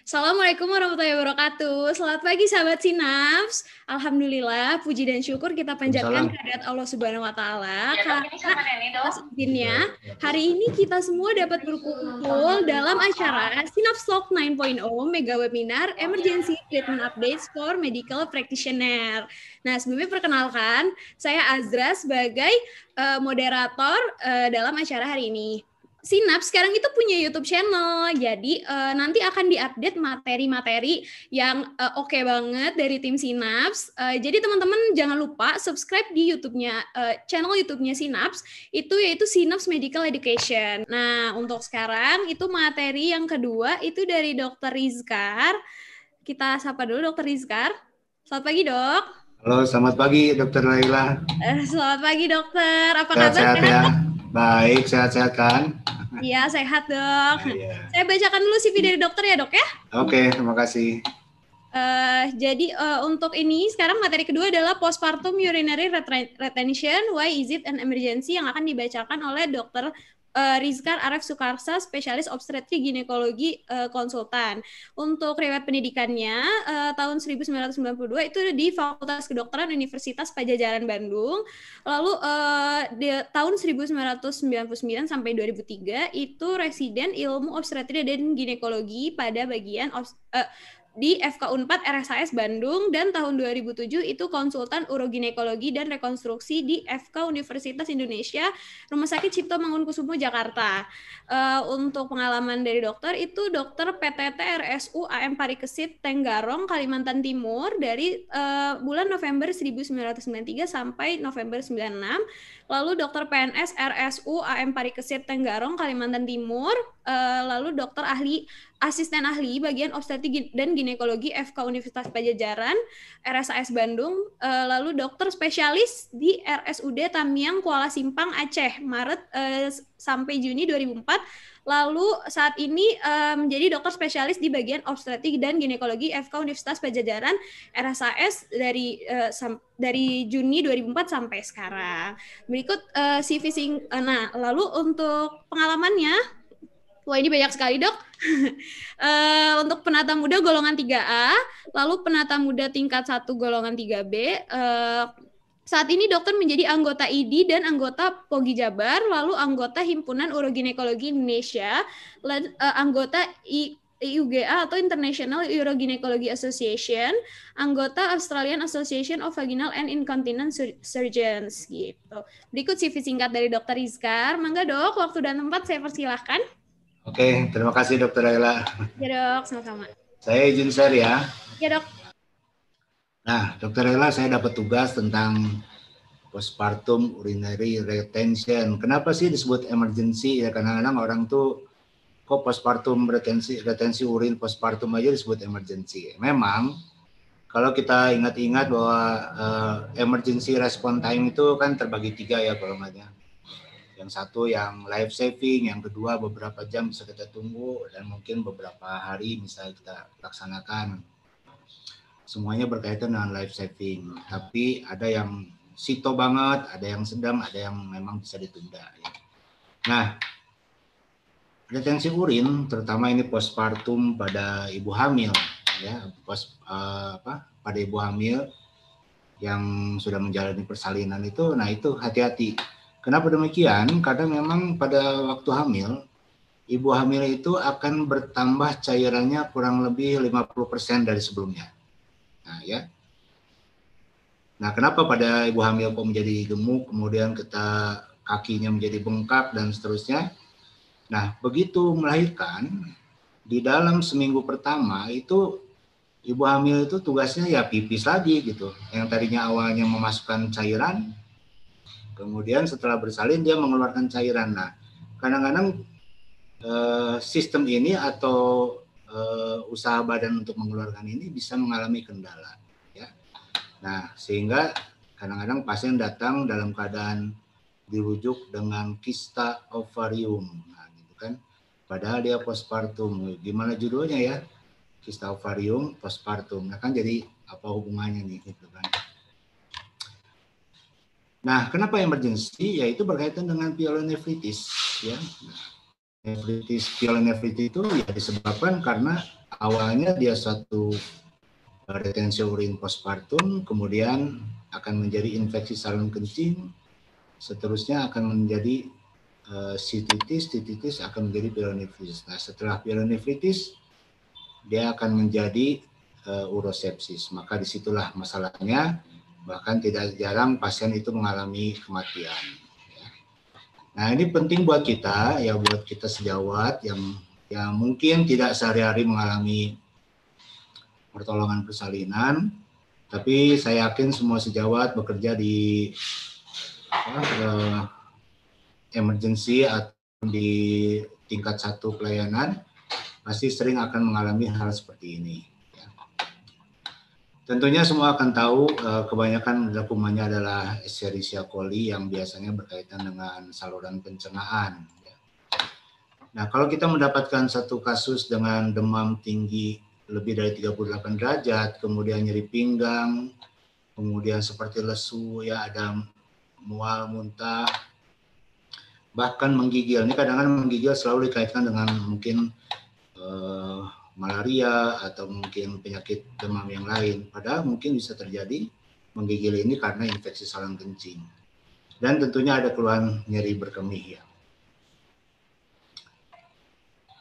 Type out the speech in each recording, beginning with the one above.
Assalamualaikum warahmatullahi wabarakatuh. Selamat pagi sahabat Sinaps. Alhamdulillah, puji dan syukur kita panjatkan kehadirat Allah Subhanahu wa taala. Karena atas izinnya, hari ini kita semua dapat berkumpul dalam acara Sinaps Talk 9.0 Mega Webinar Emergency Treatment Updates for Medical Practitioner. Nah, sebelumnya perkenalkan, saya Azra sebagai moderator dalam acara hari ini. Sinaps sekarang itu punya YouTube channel, jadi nanti akan diupdate materi-materi yang oke banget dari tim Sinaps. Jadi teman-teman jangan lupa subscribe di YouTube-nya, channel YouTube-nya Sinaps, itu yaitu Sinaps Medical Education. Nah, untuk sekarang itu materi yang kedua itu dari Dr. Rizkar. Kita sapa dulu Dr. Rizkar. Selamat pagi, Dok. Halo, selamat pagi Dr. Laila. Selamat pagi, Dokter. Apa kabar? Sehat-sehat ya? Baik, sehat-sehat kan? Iya, sehat dok. Saya bacakan dulu CV dari dokter ya dok ya. Oke, terima kasih. Jadi untuk ini sekarang materi kedua adalah postpartum urinary retention, why is it an emergency, yang akan dibacakan oleh dokter Rizkar Aref Sukarsa, spesialis obstetri ginekologi konsultan. Untuk riwayat pendidikannya tahun 1992 itu di Fakultas Kedokteran Universitas Padjadjaran Bandung. Lalu di tahun 1999 sampai 2003 itu residen ilmu obstetri dan ginekologi pada bagian di FK Unpad RSAS Bandung, dan tahun 2007 itu konsultan uroginekologi dan rekonstruksi di FK Universitas Indonesia Rumah Sakit Cipto Mangunkusumo Jakarta. Untuk pengalaman dari dokter itu dokter PTT RSU AM Parikesit Tenggarong Kalimantan Timur dari bulan November 1993 sampai November 96. Lalu dokter PNS RSU AM Parikesit Tenggarong Kalimantan Timur, lalu dokter asisten ahli bagian obstetri dan ginekologi FK Universitas Padjadjaran RSAS Bandung, lalu dokter spesialis di RSUD Tamiang Kuala Simpang Aceh Maret sampai Juni 2004. Lalu saat ini menjadi dokter spesialis di bagian obstetri dan ginekologi FK Universitas Padjadjaran RSAS dari Juni 2004 sampai sekarang. Berikut CV nah, lalu untuk pengalamannya, wah ini banyak sekali dok. Untuk penata muda golongan 3A, lalu penata muda tingkat 1 golongan 3B. Saat ini dokter menjadi anggota ID dan anggota POGI Jabar, lalu anggota Himpunan Uroginekologi Indonesia, anggota IUGA atau International Urogynecology Association, anggota Australian Association of Vaginal and Incontinence Surgeons gitu. Berikut CV singkat dari Dr. Rizkar. Mangga dok, waktu dan tempat saya persilahkan. Oke, terima kasih Dr. Laila. Ya dok, sama-sama. Saya izin share ya. Ya dok. Nah, Dr. Laila, saya dapat tugas tentang postpartum urinary retention. Kenapa sih disebut emergency? Ya kadang-kadang orang tuh kok postpartum retensi urin postpartum aja disebut emergency. Memang kalau kita ingat-ingat bahwa emergency response time itu kan terbagi 3 ya golongannya. Yang satu yang life saving, yang kedua beberapa jam bisa kita tunggu, dan mungkin beberapa hari bisa kita laksanakan. Semuanya berkaitan dengan life saving. Tapi ada yang sito banget, ada yang sedang, ada yang memang bisa ditunda. Ya. Nah, retensi urin, terutama ini postpartum pada ibu hamil, ya, pada ibu hamil yang sudah menjalani persalinan itu, nah itu hati-hati. Kenapa demikian? Karena memang pada waktu hamil, ibu hamil itu akan bertambah cairannya kurang lebih 50% dari sebelumnya. Nah, ya. Nah, kenapa pada ibu hamil kok menjadi gemuk, kemudian kakinya menjadi bengkak dan seterusnya? Nah, begitu melahirkan, di dalam seminggu pertama itu ibu hamil itu tugasnya ya pipis lagi gitu. Yang tadinya awalnya memasukkan cairan, kemudian setelah bersalin dia mengeluarkan cairan. Nah, kadang-kadang sistem ini atau usaha badan untuk mengeluarkan ini bisa mengalami kendala. Ya. Nah, sehingga kadang-kadang pasien datang dalam keadaan dirujuk dengan kista ovarium. Nah, gitu kan. Padahal dia postpartum. Gimana judulnya ya? Kista ovarium postpartum. Nah, kan jadi apa hubungannya nih gitu kan. Nah, kenapa emergency? Yaitu berkaitan dengan pyelonefritis ya. Pyelonefritis itu ya disebabkan karena awalnya dia suatu retensi urin postpartum, kemudian akan menjadi infeksi saluran kencing, seterusnya akan menjadi cystitis akan menjadi pyelonefritis. Nah, setelah pyelonefritis dia akan menjadi urosepsis. Maka disitulah masalahnya, bahkan tidak jarang pasien itu mengalami kematian. Nah, ini penting buat kita, ya buat kita sejawat yang mungkin tidak sehari-hari mengalami pertolongan persalinan, tapi saya yakin semua sejawat bekerja di emergency atau di tingkat 1 pelayanan pasti sering akan mengalami hal seperti ini. Ya. Tentunya semua akan tahu kebanyakan kumannya adalah Escherichia coli yang biasanya berkaitan dengan saluran pencernaan. Ya. Nah, kalau kita mendapatkan satu kasus dengan demam tinggi lebih dari 38 derajat, kemudian nyeri pinggang, kemudian seperti lesu, ya ada mual, muntah, bahkan menggigil. Ini kadang-kadang menggigil selalu dikaitkan dengan mungkin malaria atau mungkin penyakit demam yang lain. Padahal mungkin bisa terjadi menggigil ini karena infeksi saluran kencing. Dan tentunya ada keluhan nyeri berkemih ya.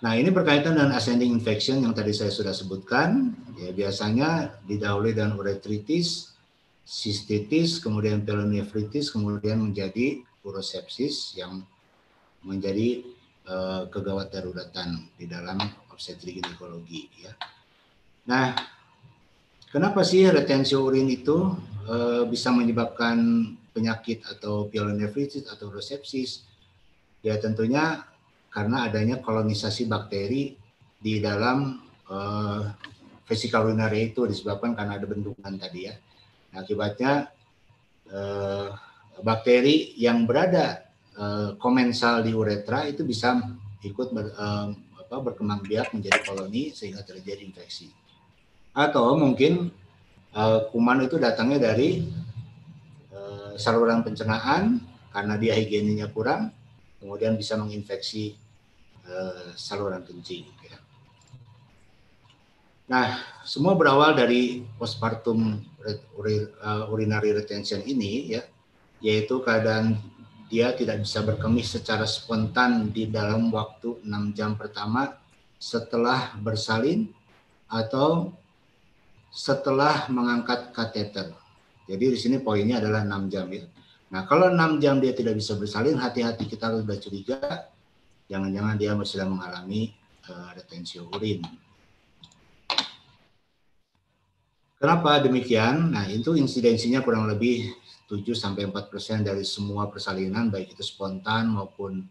Nah, ini berkaitan dengan ascending infection yang tadi saya sudah sebutkan. Ya, biasanya didahului dengan uretritis, cystitis, kemudian pyelonefritis, kemudian menjadi urosepsis yang menjadi kegawat daruratan di dalam obstetrik ginekologi. Ya. Nah, kenapa sih retensi urin itu bisa menyebabkan penyakit atau pyelonefritis atau urosepsis? Ya tentunya karena adanya kolonisasi bakteri di dalam vesika urinaria itu disebabkan karena ada bendungan tadi ya. Nah, akibatnya bakteri yang berada komensal di uretra itu bisa ikut berkembang biak menjadi koloni sehingga terjadi infeksi. Atau mungkin kuman itu datangnya dari saluran pencernaan karena dia higieninya kurang, kemudian bisa menginfeksi saluran kencing. Ya. Nah, semua berawal dari postpartum urinary retention ini, ya, yaitu keadaan dia tidak bisa berkemih secara spontan di dalam waktu 6 jam pertama setelah bersalin atau setelah mengangkat kateter. Jadi di sini poinnya adalah 6 jam ya. Nah, kalau 6 jam dia tidak bisa bersalin, hati-hati, kita harus sudah curiga, jangan-jangan dia sedang mengalami retensi urin. Kenapa demikian? Nah, itu insidensinya kurang lebih 7-4% dari semua persalinan, baik itu spontan maupun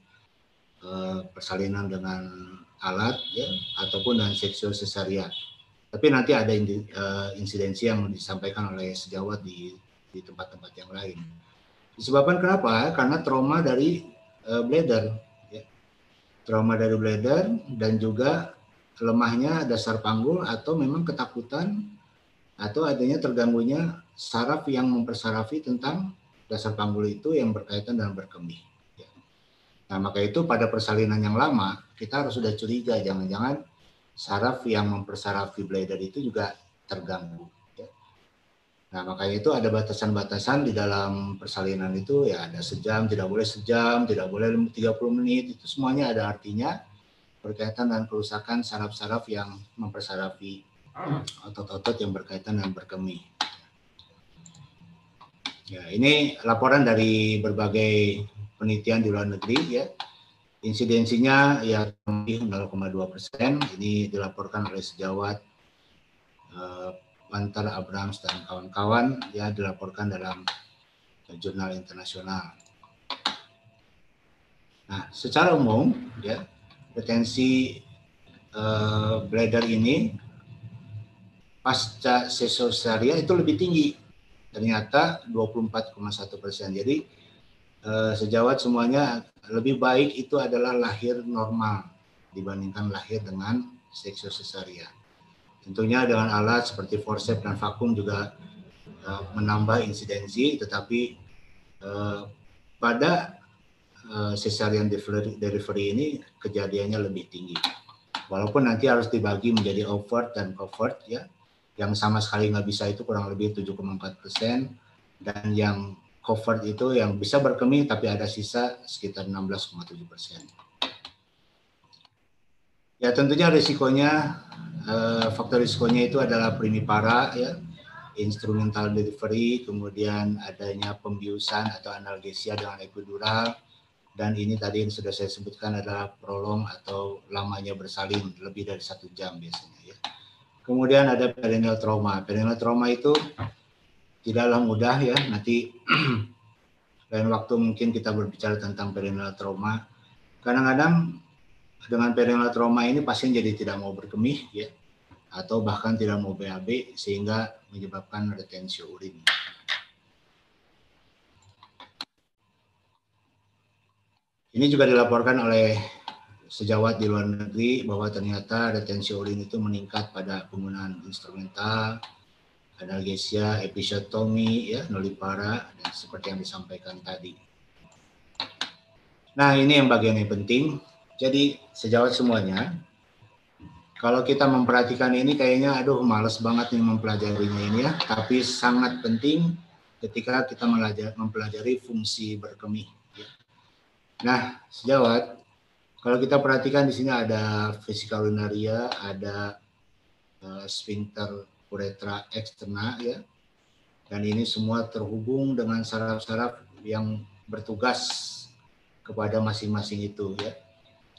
persalinan dengan alat, ya, ataupun dengan seksual cesarean. Tapi nanti ada insidensi yang disampaikan oleh sejawat di tempat-tempat yang lain. Disebabkan kenapa? Karena trauma dari bladder, ya. Trauma dari bladder dan juga lemahnya dasar panggul atau memang ketakutan atau adanya terganggunya saraf yang mempersarafi tentang dasar panggul itu yang berkaitan dengan berkemih. Ya. Nah, maka itu pada persalinan yang lama kita harus sudah curiga jangan-jangan saraf yang mempersarafi bladder itu juga terganggu. Ya. Nah, makanya itu ada batasan-batasan di dalam persalinan itu, ya ada sejam, tidak boleh 30 menit, itu semuanya ada artinya berkaitan dengan kerusakan saraf-saraf yang mempersarafi otot-otot yang berkaitan dengan berkemih. Ya, ini laporan dari berbagai penelitian di luar negeri ya. Insidensinya ya 0,2%. Ini dilaporkan oleh sejawat Panter Abrams dan kawan-kawan, ya dilaporkan dalam jurnal internasional. Nah, secara umum ya retensi bladder ini pasca cesarean itu lebih tinggi, ternyata 24,1%. Jadi sejawat semuanya lebih baik itu adalah lahir normal dibandingkan lahir dengan seksual cesarean. Tentunya dengan alat seperti forceps dan vakum juga menambah insidensi, tetapi pada cesarean delivery ini kejadiannya lebih tinggi. Walaupun nanti harus dibagi menjadi overt dan covert ya. Yang sama sekali nggak bisa itu kurang lebih 7,4%, dan yang covert itu yang bisa berkemih tapi ada sisa sekitar 16,7%. Ya tentunya risikonya, faktor risikonya itu adalah primipara ya, instrumental delivery, kemudian adanya pembiusan atau analgesia dengan epidural, dan ini tadi yang sudah saya sebutkan adalah prolong atau lamanya bersalin lebih dari 1 jam biasanya ya. Kemudian ada perineal trauma. Perineal trauma itu tidaklah mudah ya, nanti lain waktu mungkin kita berbicara tentang perineal trauma. Kadang-kadang dengan perineal trauma ini pasien jadi tidak mau berkemih ya, atau bahkan tidak mau BAB sehingga menyebabkan retensi urin. Ini juga dilaporkan oleh sejawat di luar negeri bahwa ternyata retensi urin itu meningkat pada penggunaan instrumental, analgesia, episiotomi, ya, nulipara, dan seperti yang disampaikan tadi. Nah, ini yang bagian yang penting. Jadi, sejawat semuanya, kalau kita memperhatikan ini kayaknya, aduh males banget nih mempelajarinya ini ya, tapi sangat penting ketika kita mempelajari fungsi berkemih. Nah, sejawat, kalau kita perhatikan di sini ada vesika urinaria, ada sphincter uretra externa ya, dan ini semua terhubung dengan saraf-saraf yang bertugas kepada masing-masing itu ya.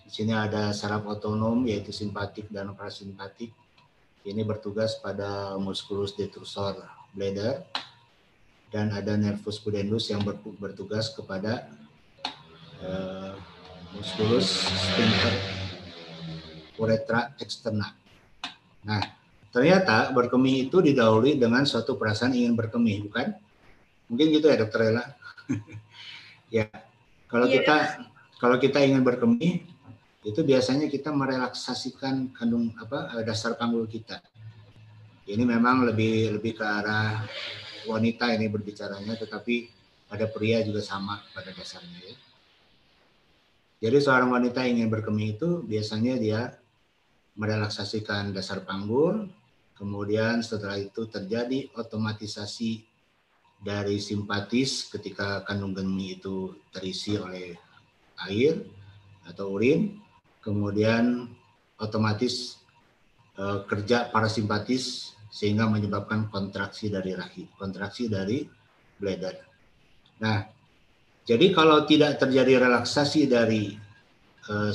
Di sini ada saraf otonom yaitu simpatik dan parasimpatik. Ini bertugas pada musculus detrusor bladder, dan ada nervus pudendus yang bertugas kepada musculus sphincter uretra externa. Nah, ternyata berkemih itu didahului dengan suatu perasaan ingin berkemih, bukan? Mungkin gitu ya, Dokter Ella. Ya, kalau kita ingin berkemih, itu biasanya kita merelaksasikan dasar panggul kita. Ini memang lebih ke arah wanita ini berbicaranya, tetapi pada pria juga sama pada dasarnya ya. Jadi seorang wanita ingin berkemih itu biasanya dia merelaksasikan dasar panggul, kemudian setelah itu terjadi otomatisasi dari simpatis ketika kandung kemih itu terisi oleh air atau urin, kemudian otomatis kerja parasimpatis sehingga menyebabkan kontraksi dari rahim, kontraksi dari bladder. Nah, jadi kalau tidak terjadi relaksasi dari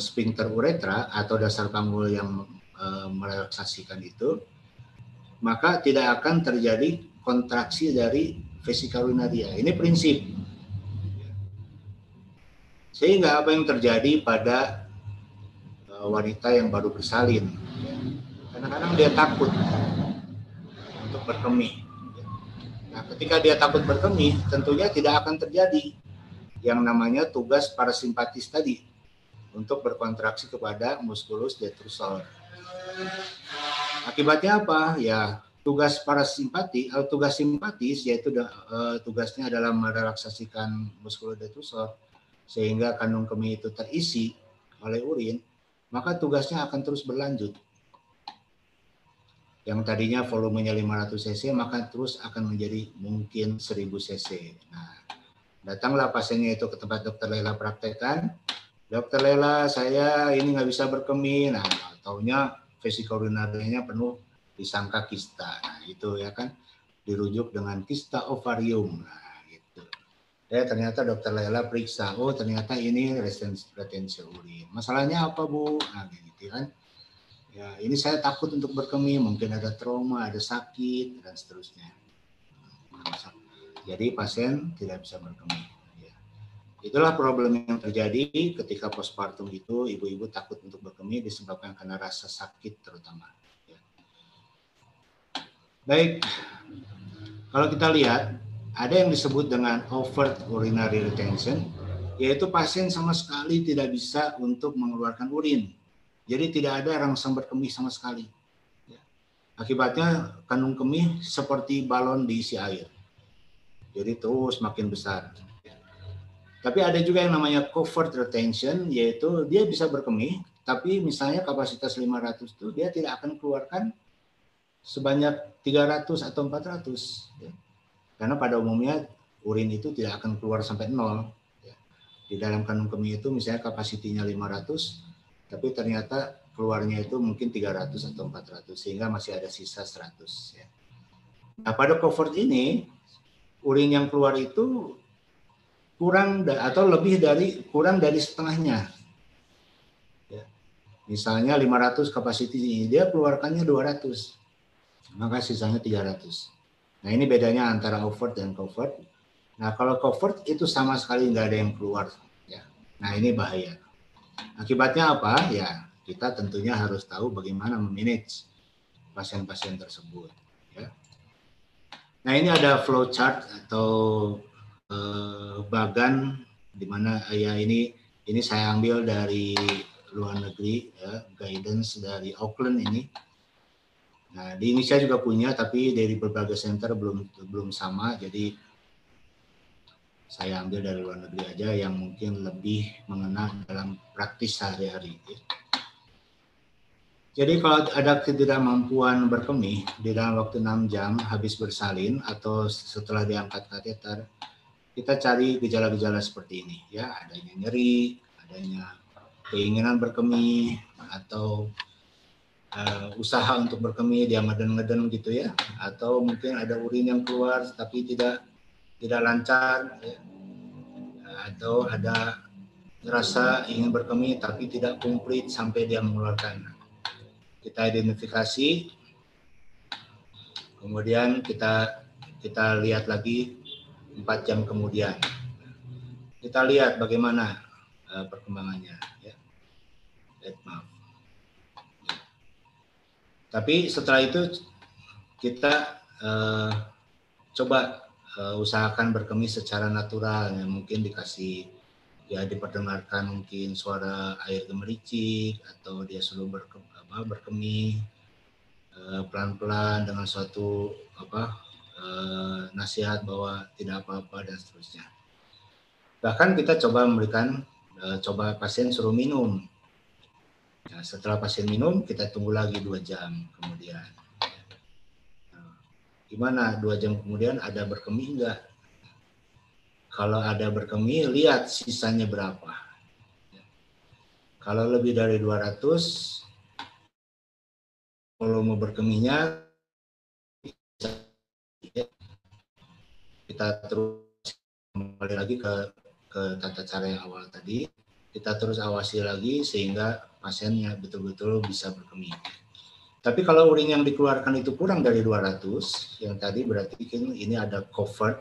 sphincter uretra atau dasar panggul yang merelaksasikan itu, maka tidak akan terjadi kontraksi dari vesika urinaria. Ini prinsip. Sehingga apa yang terjadi pada wanita yang baru bersalin, kadang-kadang dia takut untuk berkemih. Nah, ketika dia takut berkemih, tentunya tidak akan terjadi yang namanya tugas parasimpatis tadi untuk berkontraksi kepada musculus detrusor. Akibatnya apa? Ya, tugas parasimpatis atau tugas simpatis yaitu tugasnya adalah merelaksasikan musculus detrusor sehingga kandung kemih itu terisi oleh urin, maka tugasnya akan terus berlanjut. Yang tadinya volumenya 500 cc maka terus akan menjadi mungkin 1000 cc. Nah, datanglah pasiennya itu ke tempat Dokter Lela praktekan. Dokter Lela, saya ini nggak bisa berkemih. Nah, taunya vesika urinarianya penuh, disangka kista. Nah, itu ya kan dirujuk dengan kista ovarium. Nah, gitu. Ternyata Dokter Lela periksa, oh ternyata ini retensi urin. Masalahnya apa, Bu? Nah, gitu kan. Ya, ini saya takut untuk berkemih, mungkin ada trauma, ada sakit, dan seterusnya. Jadi pasien tidak bisa berkemih. Ya. Itulah problem yang terjadi ketika postpartum itu, ibu-ibu takut untuk berkemih disebabkan karena rasa sakit terutama. Ya. Baik, kalau kita lihat, ada yang disebut dengan overt urinary retention, yaitu pasien sama sekali tidak bisa untuk mengeluarkan urin. Jadi tidak ada rangsang berkemih sama sekali. Akibatnya kandung kemih seperti balon diisi air. Jadi terus makin besar. Tapi ada juga yang namanya covert retention, yaitu dia bisa berkemih, tapi misalnya kapasitas 500 itu dia tidak akan keluarkan sebanyak 300 atau 400. Ya. Karena pada umumnya urin itu tidak akan keluar sampai 0. Ya. Di dalam kandung kemih itu misalnya kapasitinya 500, tapi ternyata keluarnya itu mungkin 300 atau 400, sehingga masih ada sisa 100. Ya. Nah, pada covert ini, urin yang keluar itu kurang atau lebih dari setengahnya. Ya. Misalnya 500 kapasiti ini, dia keluarkannya 200, maka sisanya 300. Nah, ini bedanya antara overt dan covert. Nah, kalau covert itu sama sekali nggak ada yang keluar. Ya. Nah, ini bahaya. Akibatnya apa? Ya, kita tentunya harus tahu bagaimana memanage pasien-pasien tersebut. Ya. Nah, ini ada flow chart atau bagan di mana ya ini saya ambil dari luar negeri, ya, guidance dari Auckland ini. Nah, di Indonesia juga punya, tapi dari berbagai center belum sama, jadi saya ambil dari luar negeri aja yang mungkin lebih mengena dalam praktis sehari-hari. Jadi kalau ada ketidakmampuan berkemih di dalam waktu 6 jam habis bersalin atau setelah diangkat kateter, kita cari gejala-gejala seperti ini, ya, adanya nyeri, adanya keinginan berkemih, atau usaha untuk berkemih dia ngeden-ngeden gitu ya, atau mungkin ada urin yang keluar tapi tidak lancar, ya. Atau ada rasa ingin berkemih tapi tidak komplit sampai dia mengeluarkan. Kita identifikasi, kemudian kita lihat lagi 4 jam kemudian. Kita lihat bagaimana perkembangannya. Ya. Maaf. Tapi setelah itu kita coba usahakan berkemih secara natural, ya. Mungkin dikasih, ya, diperdengarkan mungkin suara air gemericik, atau dia selalu berkemih pelan-pelan dengan suatu nasihat bahwa tidak apa-apa dan seterusnya. Bahkan kita coba memberikan, coba pasien suruh minum. Nah, setelah pasien minum, kita tunggu lagi 2 jam kemudian. Nah, gimana 2 jam kemudian ada berkemih enggak? Kalau ada berkemih, lihat sisanya berapa. Kalau lebih dari 200, volume berkemihnya kita terus kembali lagi ke tata cara yang awal tadi, kita terus awasi lagi sehingga pasiennya betul-betul bisa berkemih. Tapi kalau urin yang dikeluarkan itu kurang dari 200, yang tadi berarti ini ada covert,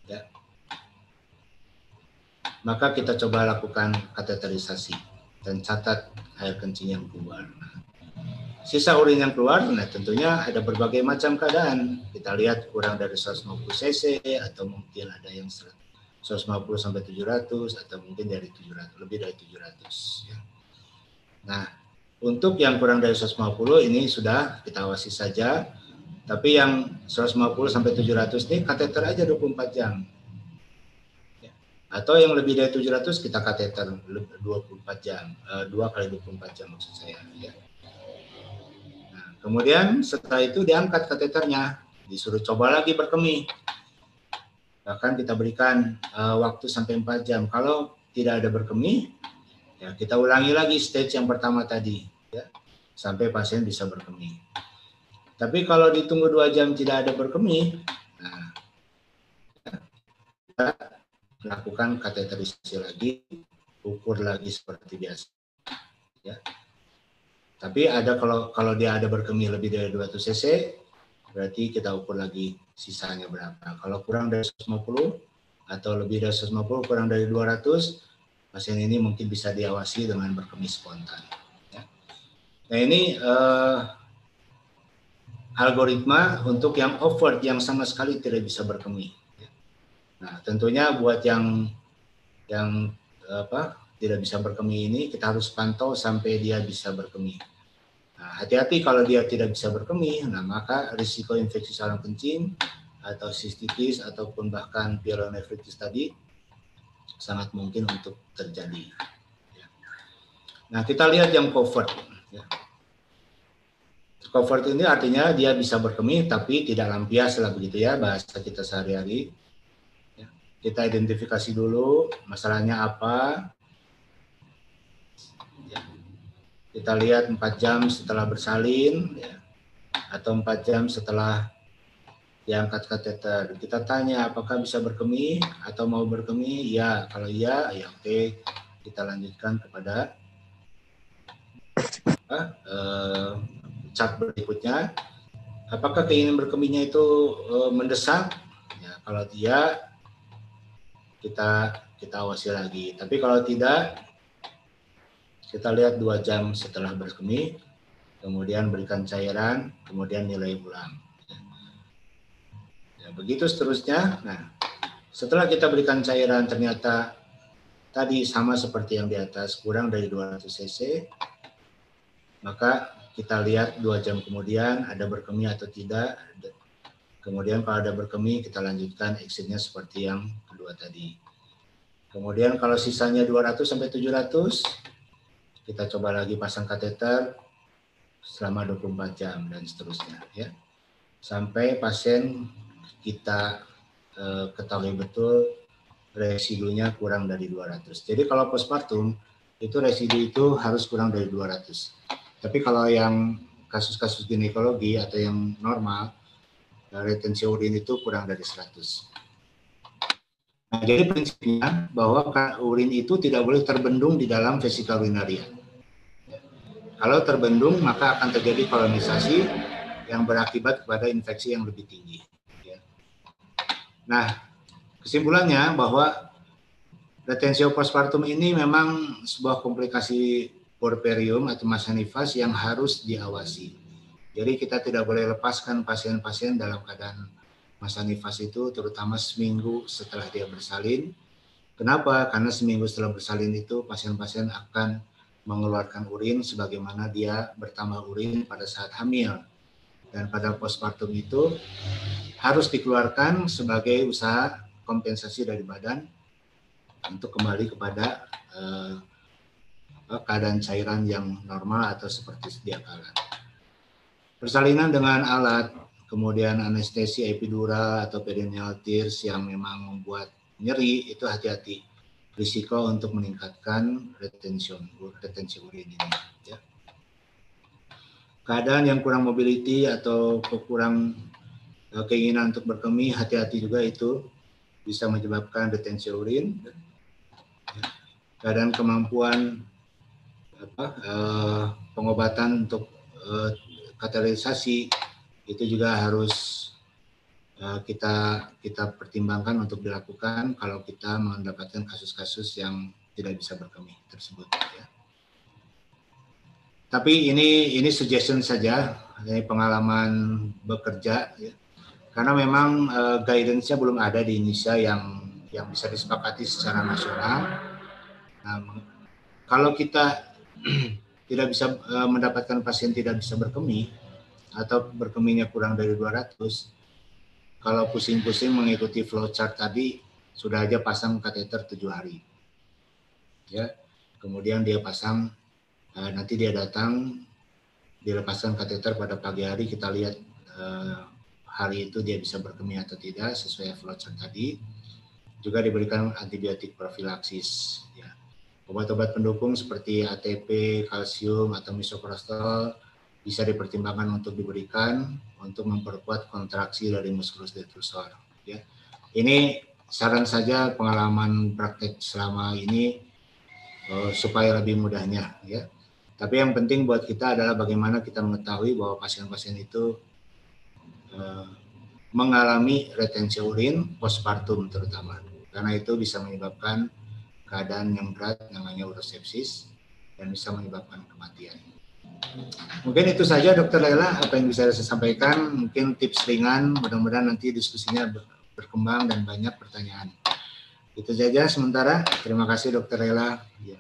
ya. Maka kita coba lakukan kateterisasi dan catat air kencing yang keluar. Sisa urin yang keluar, nah tentunya ada berbagai macam keadaan. Kita lihat kurang dari 150 cc, atau mungkin ada yang 150 sampai 700, atau mungkin dari 700, lebih dari 700. Ya. Nah, untuk yang kurang dari 150 ini sudah kita awasi saja, tapi yang 150 sampai 700 ini kateter aja 24 jam. Ya. Atau yang lebih dari 700 kita kateter 24 jam, 2 kali 24 jam maksud saya. Ya. Kemudian setelah itu diangkat kateternya, disuruh coba lagi berkemih. Bahkan kita berikan waktu sampai 4 jam. Kalau tidak ada berkemih, ya kita ulangi lagi stage yang pertama tadi, ya, sampai pasien bisa berkemih. Tapi kalau ditunggu 2 jam tidak ada berkemih, nah, kita lakukan kateterisasi lagi, ukur lagi seperti biasa. Ya. Tapi ada kalau dia ada berkemih lebih dari 200 cc, berarti kita ukur lagi sisanya berapa. Kalau kurang dari 150 atau lebih dari 150, kurang dari 200, pasien ini mungkin bisa diawasi dengan berkemih spontan. Ya. Nah ini algoritma untuk yang overt, yang sama sekali tidak bisa berkemih. Nah tentunya buat yang tidak bisa berkemih ini, kita harus pantau sampai dia bisa berkemih. Nah, hati-hati kalau dia tidak bisa berkemih, nah maka risiko infeksi saluran kencing atau sistitis ataupun bahkan pyelonephritis tadi sangat mungkin untuk terjadi. Nah, kita lihat yang covert. Covert ini artinya dia bisa berkemih tapi tidak lampias lah begitu ya, bahasa kita sehari-hari. Kita identifikasi dulu masalahnya apa. Kita lihat 4 jam setelah bersalin atau 4 jam setelah diangkat kateter. Kita tanya apakah bisa berkemih atau mau berkemih? Ya, kalau iya, ya oke. Kita lanjutkan kepada chart berikutnya. Apakah keinginan berkemihnya itu mendesak? Ya, kalau tidak, kita awasi lagi. Tapi kalau tidak, kita lihat 2 jam setelah berkemih, kemudian berikan cairan, kemudian nilai ulang. Ya, begitu seterusnya. Nah, setelah kita berikan cairan ternyata tadi sama seperti yang di atas, kurang dari 200 cc, maka kita lihat 2 jam kemudian ada berkemih atau tidak. Kemudian kalau ada berkemih, kita lanjutkan exitnya seperti yang kedua tadi. Kemudian kalau sisanya 200 sampai 700, kita coba lagi pasang kateter selama 24 jam dan seterusnya ya. Sampai pasien kita ketahui betul residunya kurang dari 200. Jadi kalau postpartum itu residu itu harus kurang dari 200. Tapi kalau yang kasus-kasus ginekologi atau yang normal, retensi urin itu kurang dari 100. Nah, jadi prinsipnya bahwa urin itu tidak boleh terbendung di dalam vesika urinaria. Kalau terbendung, maka akan terjadi kolonisasi yang berakibat kepada infeksi yang lebih tinggi. Nah, kesimpulannya bahwa retensio postpartum ini memang sebuah komplikasi puerperium atau masa nifas yang harus diawasi. Jadi kita tidak boleh lepaskan pasien-pasien dalam keadaan masa nifas itu, terutama seminggu setelah dia bersalin. Kenapa? Karena seminggu setelah bersalin itu pasien-pasien akan mengeluarkan urin sebagaimana dia bertambah urin pada saat hamil. Dan pada postpartum itu harus dikeluarkan sebagai usaha kompensasi dari badan untuk kembali kepada keadaan cairan yang normal atau seperti sedia kala. Persalinan dengan alat, kemudian anestesi epidural atau perineal tears yang memang membuat nyeri, itu hati-hati. Risiko untuk meningkatkan retensi urin ini. Ya. Keadaan yang kurang mobility atau kurang keinginan untuk berkemih, hati-hati juga itu bisa menyebabkan retensi urin. Keadaan kemampuan pengobatan untuk kateterisasi itu juga harus kita pertimbangkan untuk dilakukan kalau kita mendapatkan kasus-kasus yang tidak bisa berkemih tersebut. Ya. Tapi ini suggestion saja, ini pengalaman bekerja, ya. Karena memang guidance-nya belum ada di Indonesia yang bisa disepakati secara nasional. Nah, kalau kita tidak bisa mendapatkan pasien tidak bisa berkemih atau berkemihnya kurang dari 200, kalau pusing-pusing mengikuti flowchart tadi sudah aja pasang kateter 7 hari. Ya, kemudian dia pasang, nanti dia datang dilepaskan kateter pada pagi hari, kita lihat hari itu dia bisa berkemih atau tidak sesuai flowchart tadi. Juga diberikan antibiotik profilaksis. Ya. Obat-obat pendukung seperti ATP, kalsium, atau misoprostol bisa dipertimbangkan untuk diberikan untuk memperkuat kontraksi dari musculus detrusor. Ya. Ini saran saja pengalaman praktek selama ini supaya lebih mudahnya. Ya. Tapi yang penting buat kita adalah bagaimana kita mengetahui bahwa pasien-pasien itu mengalami retensi urin postpartum terutama. Karena itu bisa menyebabkan keadaan yang berat namanya urosepsis dan bisa menyebabkan kematian. Mungkin itu saja Dr. Lela apa yang bisa saya sampaikan, mungkin tips ringan, mudah-mudahan nanti diskusinya berkembang dan banyak pertanyaan. Itu saja sementara. Terima kasih Dr. Lela. Ya.